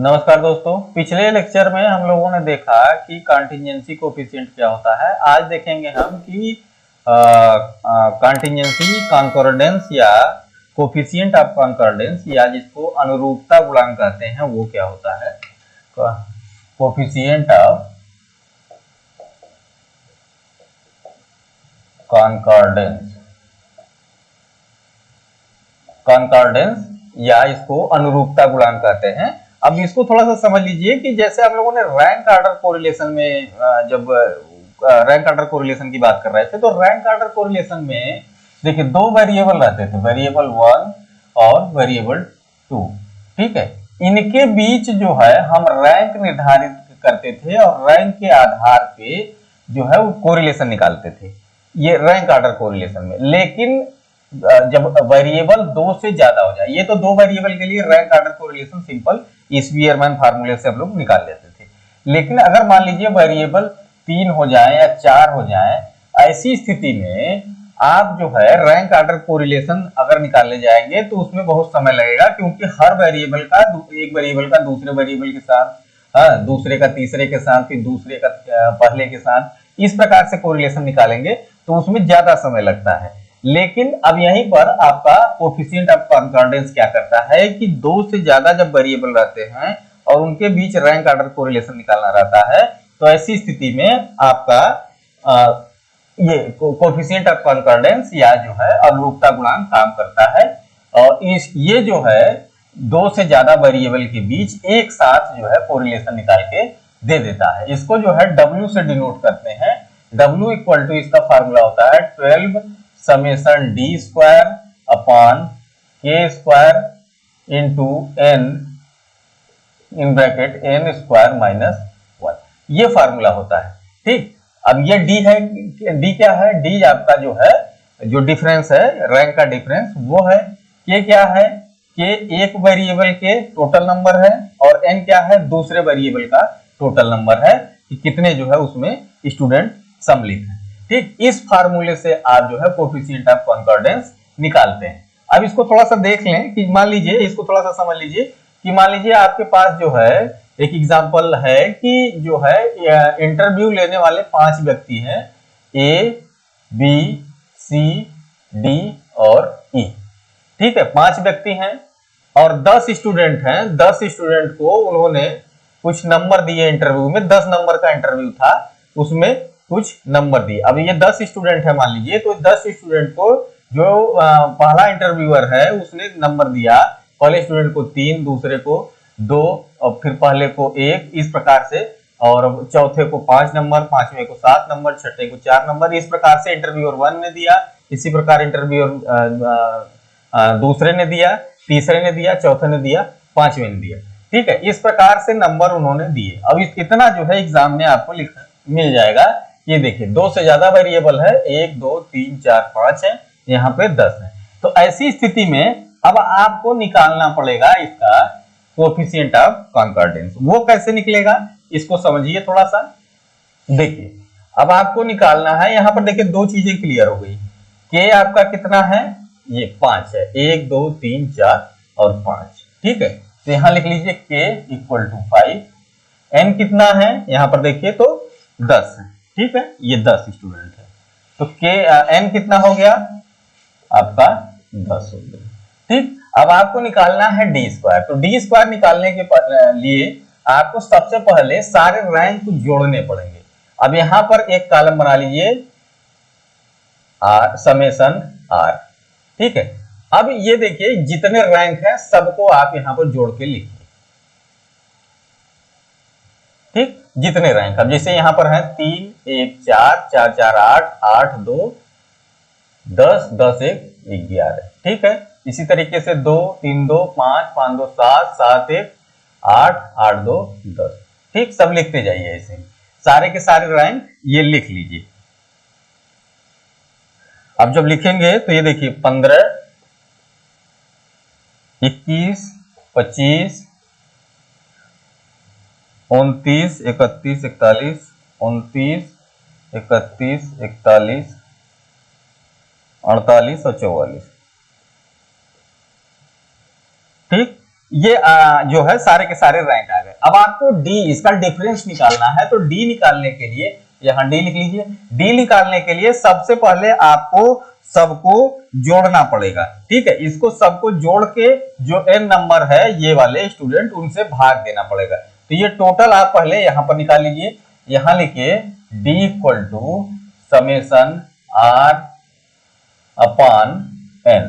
नमस्कार दोस्तों, पिछले लेक्चर में हम लोगों ने देखा कि कॉन्टिजेंसी कोफिशिएंट क्या होता है। आज देखेंगे हम कि कॉन्टिजेंसी कॉन्कॉर्डेंस या कोफिशिएंट ऑफ कॉन्कॉर्डेंस या जिसको अनुरूपता गुणांक कहते हैं वो क्या होता है। कोफिशिएंट ऑफ कॉन्कॉर्डेंस या इसको अनुरूपता गुणांक कहते हैं। अब इसको थोड़ा सा समझ लीजिए कि जैसे हम लोगों ने रैंक ऑर्डर कोरिलेशन में जब रैंक ऑर्डर कोरिलेशन की बात कर रहे थे तो रैंक ऑर्डर कोरिलेशन में देखिए दो वेरिएबल रहते थे, वेरिएबल 1 और वेरिएबल 2। ठीक है, इनके बीच जो है हम रैंक निर्धारित करते थे और रैंक के आधार पे जो है वो कोरिलेशन निकालते थे, ये रैंक ऑर्डर कोरिलेशन में। लेकिन जब वेरिएबल 2 से ज्यादा हो जाए, ये तो दो वेरिएबल के लिए rank order correlation simple Spearman फार्मूले से हम लोग निकाल लेते थे। लेकिन अगर मान लीजिए वेरिएबल 3 हो जाए या 4 हो जाए, ऐसी स्थिति में आप जो है रैंक ऑर्डर कोरिलेशन अगर निकालने जाएंगे तो उसमें बहुत समय लगेगा, क्योंकि हर वेरिएबल का एक वेरिएबल का दूसरे वेरिएबल के साथ, दूसरे का तीसरे के साथ, फिर दूसरे का पहले के साथ, इस प्रकार से कोरिलेशन निकालेंगे तो उसमें ज्यादा समय लगता है। लेकिन अब यहीं पर आपका कोफिशिएंट ऑफ कॉन्कॉर्डेंस क्या करता है कि दो से ज्यादा जब वेरिएबल रहते हैं और उनके बीच रैंक ऑर्डर कोरिलेशन निकालना रहता है तो ऐसी स्थिति में आपका ये कोफिशिएंट ऑफ कॉन्कॉर्डेंस या जो है अनुरूपता गुणांक काम करता है। और ये जो है दो से ज्यादा वेरिएबल के बीच एक साथ जो है कोरिलेशन निकाल के दे देता है। इसको जो है W से डिनोट करते हैं। W इक्वल टू इसका फार्मूला होता है 12 summation d square upon k square into n in bracket n square minus 1, ये फार्मूला होता है। ठीक, अब ये d है, d क्या है, d आपका जो है जो डिफरेंस है, रैंक का डिफरेंस वो है। k क्या है, k एक वेरिएबल के टोटल नंबर है और n क्या है, दूसरे वेरिएबल का टोटल नंबर है कि कितने जो है उसमें स्टूडेंट सम्मिलित है। ठीक, इस फार्मूले से आप जो है कोफिशिएंट ऑफ कॉन्कॉर्डेंस निकालते हैं। अब इसको थोड़ा सा देख लें कि मान लीजिए, इसको थोड़ा सा समझ लीजिए कि मान लीजिए आपके पास जो है एक एग्जांपल है कि जो है इंटरव्यू लेने वाले 5 व्यक्ति हैं, ए बी सी डी और ई। ठीक है, 5 व्यक्ति हैं और 10 स्टूडेंट हैं। 10 स्टूडेंट को उन्होंने कुछ नंबर दिए इंटरव्यू में, 10 नंबर का इंटरव्यू था, उसमें कुछ नंबर दिए। अब ये 10 स्टूडेंट है मान लीजिए, तो 10 स्टूडेंट को जो पहला इंटरव्यूअर है उसने नंबर दिया, पहले स्टूडेंट को 3, दूसरे को 2 और फिर पहले को 1, इस प्रकार से, और चौथे को 5 नंबर, पांचवें को 7 नंबर, छठे को 4 नंबर, इस प्रकार से इंटरव्यूअर 1 ने दिया। इसी प्रकार इंटरव्यूअर दूसरे ने दिया, तीसरे ने दिया, चौथे ने दिया, पांचवें ने दिया। ठीक है, इस प्रकार से नंबर उन्होंने दिए। अब इतना जो है एग्जाम में आपको मिल जाएगा। ये देखिए दो से ज्यादा वेरिएबल है, 1 2 3 4 5 है, यहाँ पे 10 है। तो ऐसी स्थिति में अब आपको निकालना पड़ेगा इसका कोफिशिएंट ऑफ कॉन्कॉर्डेंस। वो कैसे निकलेगा इसको समझिए थोड़ा सा। देखिए अब आपको निकालना है, यहाँ पर देखिए दो चीजें क्लियर हो गई। के आपका कितना है, ये 5 है, 1 2 3 4 और 5। ठीक है, तो यहाँ लिख लीजिए के इक्वल टू 5। एन कितना है, यहाँ पर देखिए तो 10 है। ठीक है, ये 10 स्टूडेंट है, तो के एन कितना हो गया आपका 10 हो गया। ठीक, अब आपको निकालना है डी स्क्वायर। तो डी स्क्वायर निकालने के लिए आपको सबसे पहले सारे रैंक जोड़ने पड़ेंगे। अब यहां पर एक कॉलम बना लीजिए आर समेशन आर। ठीक है, अब ये देखिए जितने रैंक हैं सबको आप यहां पर जोड़ के लिखिए। ठीक, जितने रैंक, अब जैसे यहां पर है 3 1 4 4 4 8 8 2 10 10 1 11। ठीक है, इसी तरीके से 2 3 2 5 5 2 7 7 1 8 8 2 10। ठीक, सब लिखते जाइए ऐसे, सारे के सारे रैंक ये लिख लीजिए। अब जब लिखेंगे तो ये देखिए 15 21 25 29 31 41 29 31 41 48 और 44। ठीक, ये जो है सारे के सारे रैंक आ गए। अब आपको डी, इसका डिफरेंस निकालना है, तो डी निकालने के लिए यहाँ डी लिख लीजिए। डी निकालने के लिए सबसे पहले आपको सबको जोड़ना पड़ेगा, ठीक है। इसको सबको जोड़ के जो n नंबर है ये वाले स्टूडेंट, उनसे भाग देना पड़ेगा। तो ये टोटल आप पहले यहाँ पर निकाल लीजिए। यहाँ लिखिए d equal to summation r upon n,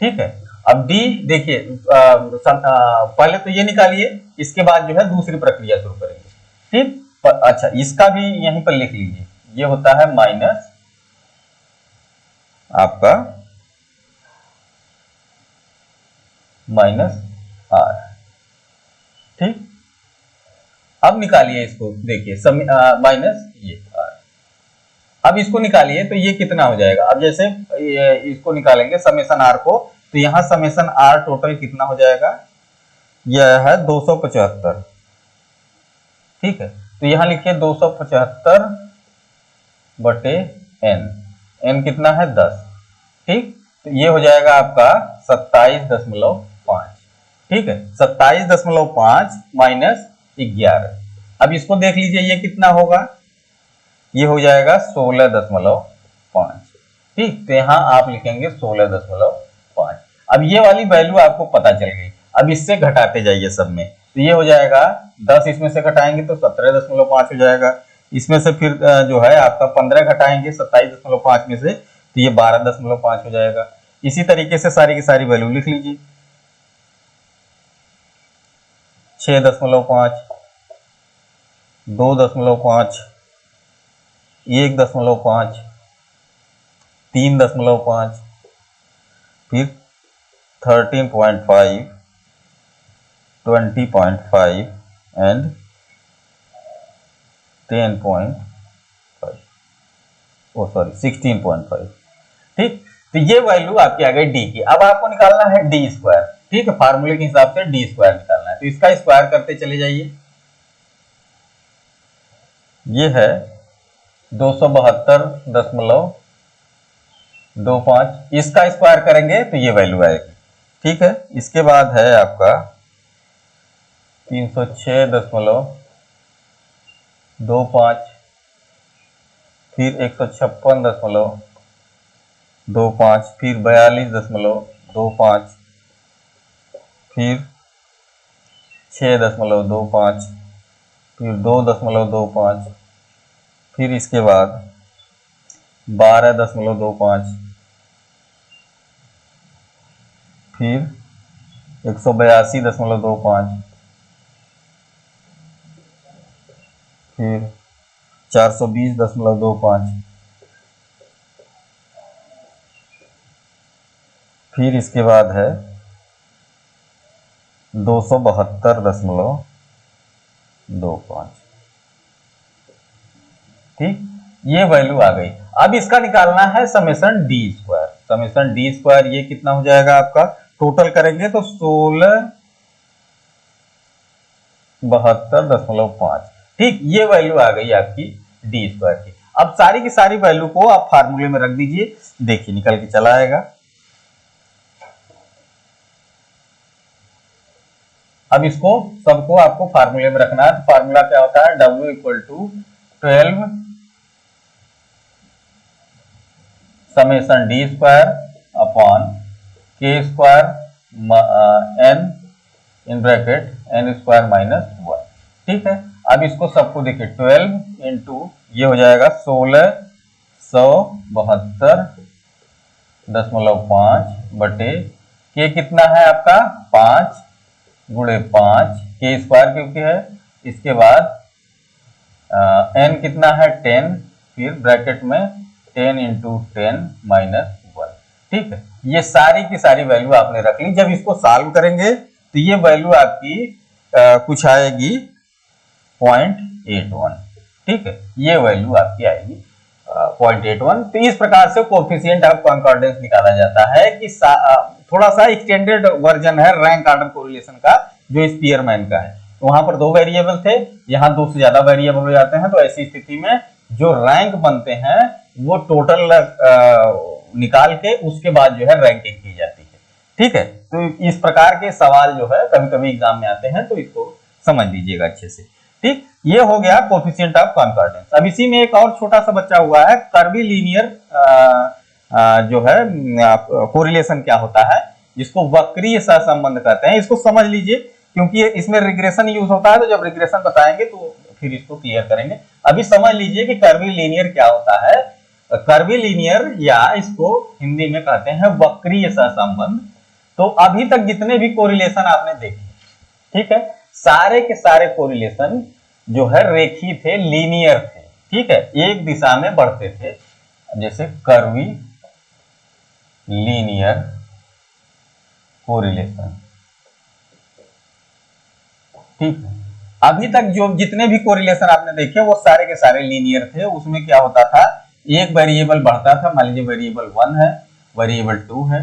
ठीक है। अब d देखिए, पहले तो ये निकालिए, इसके बाद जो है दूसरी प्रक्रिया शुरू करेंगे, ठीक। अच्छा, इसका भी यहीं पर लिख लीजिए, ये होता है माइनस आपका माइनस r, ठीक। अब निकालिए इसको, देखिए माइनस ये r। अब इसको निकालिए तो ये कितना हो जाएगा। अब जैसे इसको निकालेंगे समेशन r को, तो यहां समेशन r टोटल कितना हो जाएगा, यह है 275, ठीक है। तो यहां लिखिए 275 बटे n, n कितना है 10, ठीक। तो ये हो जाएगा आपका 27.5, ठीक है। 27.5 माइनस 11। अब इसको देख लीजिए ये कितना होगा, ये हो जाएगा 16.5, ठीक। तो यहाँ आप लिखेंगे 16.5। अब ये वाली वैल्यू आपको पता चल गई। अब इससे घटाते जाइए सब में, तो ये हो जाएगा 10 इसमें से घटाएंगे तो 17.5 हो जाएगा। इसमें से फिर जो है आपका 15 घटाएंगे 27.5 में से, तो ये 12.5 हो जाएगा। इसी तरीके से सारी की सारी वैल्यू लिख लीजिए। 6.5, 2.5, 1.5, 3.5, फिर 13.5, 20.5 एंड 10.5, ओ सॉरी 16.5, ठीक। तो ये वैल्यू आपकी आ गई डी की। अब आपको निकालना है डी स्क्वायर, ठीक है। फार्मूले के हिसाब से डी स्क्वायर निकालना है, तो इसका स्क्वायर करते चले जाइए। ये है 272.25, इसका स्क्वायर करेंगे तो ये वैल्यू आएगी, ठीक है। इसके बाद है आपका 306.25, फिर 156.25, फिर 42.25, फिर 6.25, फिर 2.25, फिर इसके बाद 12.25, फिर 182.25, फिर 420.25, फिर इसके बाद है 272.25, ठीक। ये वैल्यू आ गई। अब इसका निकालना है summation D square. Summation D square ये कितना हो जाएगा आपका, टोटल करेंगे तो 1672.5, ठीक। ये वैल्यू आ गई आपकी डी स्क्वायर की। अब सारी की सारी वैल्यू को आप फार्मूले में रख दीजिए, देखिए निकल के चला आएगा। अब इसको सबको आपको फार्मूले में रखना है, तो फार्मूला क्या होता है, W equal to 12 summation D square upon K square n in bracket n square minus 1, ठीक है। अब इसको सबको देखिए 12 इंटू ये हो जाएगा 1672.5 बटे के कितना है आपका 5 गुणे 5 के स्क्वायर क्योंकि है, इसके बाद n कितना है 10, फिर ब्रैकेट में 10 इंटू 10 माइनस 1, ठीक है। ये सारी की सारी वैल्यू आपने रख ली। जब इसको सॉल्व करेंगे तो ये वैल्यू आपकी कुछ आएगी 0.81, ठीक है। ये वैल्यू आपकी आएगी 0.81। तो इस प्रकार से कोएफिशिएंट ऑफ कॉन्कॉर्डेंस निकाला जाता है कि थोड़ा सा एक्सटेंडेड वर्जन है रैंक ऑर्डर कोरिलेशन का, जो स्पीयरमैन का है। वहां पर 2 वेरिएबल थे, यहाँ 2 से ज्यादा वेरिएबल हो जाते हैं। तो ऐसी स्थिति में जो रैंक बनते हैं वो टोटल निकाल के उसके बाद जो है रैंकिंग की जाती है। ठीक है, तो इस प्रकार के सवाल जो है कभी कभी एग्जाम में आते हैं, तो इसको समझ लीजिएगा अच्छे से। ठीक, ये हो गया कोफिशिएंट ऑफ कॉन्कॉर्डेंस। अब इसी में एक और छोटा सा बच्चा हुआ है कर्वीलिनियर जो है कोरिलेशन क्या होता है, जिसको वक्रीय सहसंबंध कहते हैं। इसको समझ लीजिए क्योंकि इसमें रिग्रेशन यूज होता है, तो जब रिग्रेशन बताएंगे तो फिर इसको क्लियर करेंगे। अभी समझ लीजिए कि कर्वीलिनियर क्या होता है। कर्वीलिनियर या इसको हिंदी में कहते हैं वक्रीय सहसंबंध। तो अभी तक जितने भी कोरिलेशन आपने देखे, ठीक है, सारे के सारे कोरिलेशन जो है रेखीय थे, लीनियर थे, ठीक है, एक दिशा में बढ़ते थे, जैसे कर्वी लीनियर कोरिलेशन। ठीक है, अभी तक जो जितने भी कोरिलेशन आपने देखे वो सारे के सारे लीनियर थे। उसमें क्या होता था, एक वेरिएबल बढ़ता था, मान लीजिए वेरिएबल 1 है, वेरिएबल 2 है,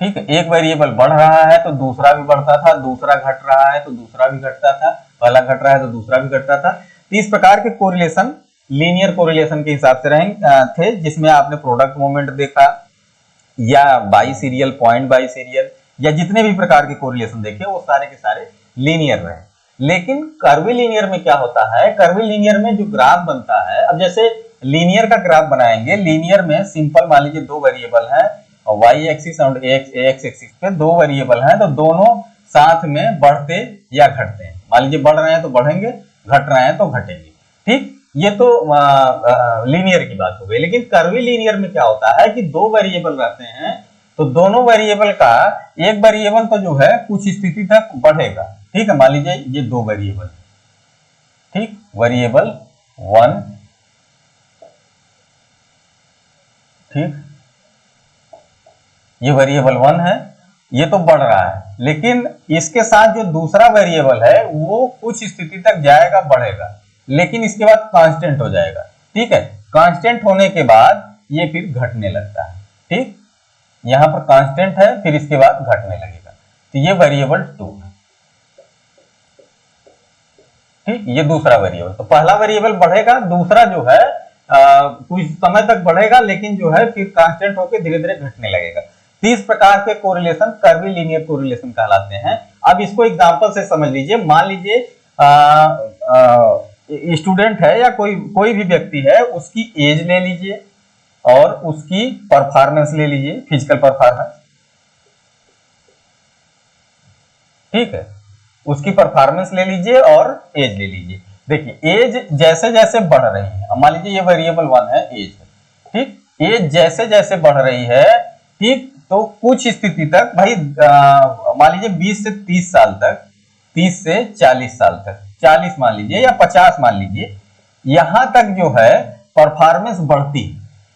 ठीक है, एक वेरिएबल बढ़ रहा है तो दूसरा भी बढ़ता था, दूसरा घट रहा है तो दूसरा भी घटता था, पहला घट रहा है तो दूसरा भी घटता था। तो इस प्रकार के कोरिलेशन लीनियर कोरिलेशन के हिसाब से थे, जिसमें आपने प्रोडक्ट मोमेंट देखा या by serial, point by serial, या जितने भी प्रकार के कोरिलेशन देखे वो सारे के सारे लीनियर रहे। लेकिन कर्वीलिनियर में क्या होता है, कर्वीलिनियर में जो ग्राफ बनता है, अब जैसे लीनियर का ग्राफ बनाएंगे, लीनियर में सिंपल मान लीजिए दो वेरिएबल है, वाई एक्सिस और एक्स एक्सिस पे दो वेरिएबल हैं, तो दोनों साथ में बढ़ते या घटते हैं। मान लीजिए बढ़ रहे हैं तो बढ़ेंगे, घट रहे हैं तो घटेंगे। ठीक, ये तो लीनियर की बात हो गई। लेकिन कर्वीलिनियर में क्या होता है कि दो वेरिएबल रहते हैं, तो दोनों वेरिएबल का एक वेरिएबल तो जो है कुछ स्थिति तक बढ़ेगा। ठीक है, मान लीजिए ये दो वेरिएबल, ठीक, वेरिएबल 1, ठीक, ये वेरिएबल 1 है, ये तो बढ़ रहा है, लेकिन इसके साथ जो दूसरा वेरिएबल है वो कुछ स्थिति तक जाएगा, बढ़ेगा, लेकिन इसके बाद कांस्टेंट हो जाएगा। ठीक है, कांस्टेंट होने के बाद ये फिर घटने लगता है। ठीक, यहां पर कांस्टेंट है, फिर इसके बाद घटने लगेगा, तो ये वेरिएबल 2 है। ठीक, ये दूसरा वेरिएबल, तो पहला वेरिएबल बढ़ेगा, दूसरा जो है कुछ समय तक बढ़ेगा, लेकिन जो है फिर कांस्टेंट होकर धीरे धीरे घटने लगेगा। तो इस प्रकार के कोरिलेशन कर्वीलिनियर कोरिलेशन कहलाते हैं। अब इसको एग्जांपल से समझ लीजिए। मान लीजिए स्टूडेंट है या कोई भी व्यक्ति है, उसकी एज ले लीजिए और उसकी परफॉर्मेंस ले लीजिए, फिजिकल परफॉर्मेंस। ठीक है, उसकी परफॉर्मेंस ले लीजिए और एज ले लीजिए। देखिए एज जैसे जैसे बढ़ रही है, मान लीजिए ये वेरिएबल 1 है, एज है, ठीक, एज जैसे जैसे बढ़ रही है, ठीक, तो कुछ स्थिति तक भाई मान लीजिए 20 से 30 साल तक, 30 से 40 साल तक, 40 मान लीजिए या 50 मान लीजिए, यहां तक जो है परफॉर्मेंस बढ़ती।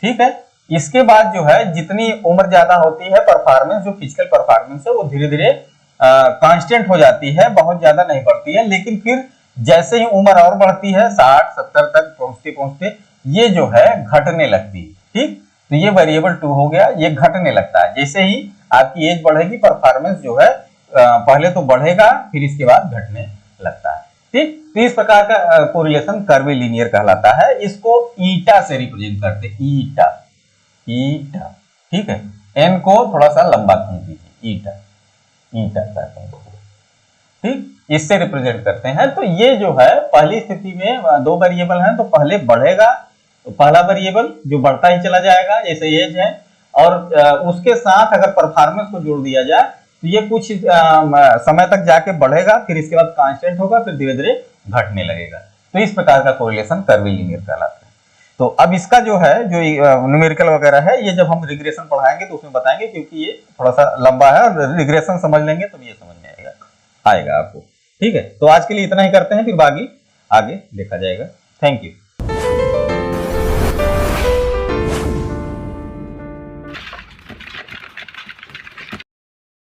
ठीक है, इसके बाद जो है जितनी उम्र ज्यादा होती है, परफॉर्मेंस जो फिजिकल परफॉर्मेंस है वो धीरे धीरे कांस्टेंट हो जाती है, बहुत ज्यादा नहीं बढ़ती है। लेकिन फिर जैसे ही उम्र और बढ़ती है, 60-70 तक पहुंचते पहुंचते ये जो है घटने लगती है। ठीक, तो ये वेरिएबल 2 हो गया, ये घटने लगता है। जैसे ही आपकी एज बढ़ेगी, परफॉर्मेंस जो है पहले तो बढ़ेगा, फिर इसके बाद घटने लगता है। ठीक, तो इस प्रकार का कोरिलेशन कर्वीलिनियर कहलाता है। इसको ईटा से रिप्रेजेंट करते हैं, ईटा, ईटा। ठीक है, एन को थोड़ा सा लंबा खींच दीजिए, ईटा, ईटा कहते हैं। ठीक, इससे रिप्रेजेंट करते हैं। तो ये जो है पहली स्थिति में दो वेरिएबल हैं, तो पहले बढ़ेगा, तो पहला वेरिएबल जो बढ़ता ही चला जाएगा, जैसे एज है, और उसके साथ अगर परफॉर्मेंस को जोड़ दिया जाए तो ये कुछ समय तक जाके बढ़ेगा, फिर इसके बाद कांस्टेंट होगा, फिर धीरे धीरे घटने लगेगा। तो इस प्रकार का कोरिलेशन कर्वीलिनियर कहलाता है। तो अब इसका जो है जो न्यूमेरिकल वगैरह है, ये जब हम रिग्रेशन पढ़ाएंगे तो उसमें बताएंगे, क्योंकि ये थोड़ा सा लंबा है, और रिग्रेशन समझ लेंगे तो ये समझ में आएगा आपको। ठीक है, तो आज के लिए इतना ही करते हैं, फिर बाकी आगे देखा जाएगा। Thank you.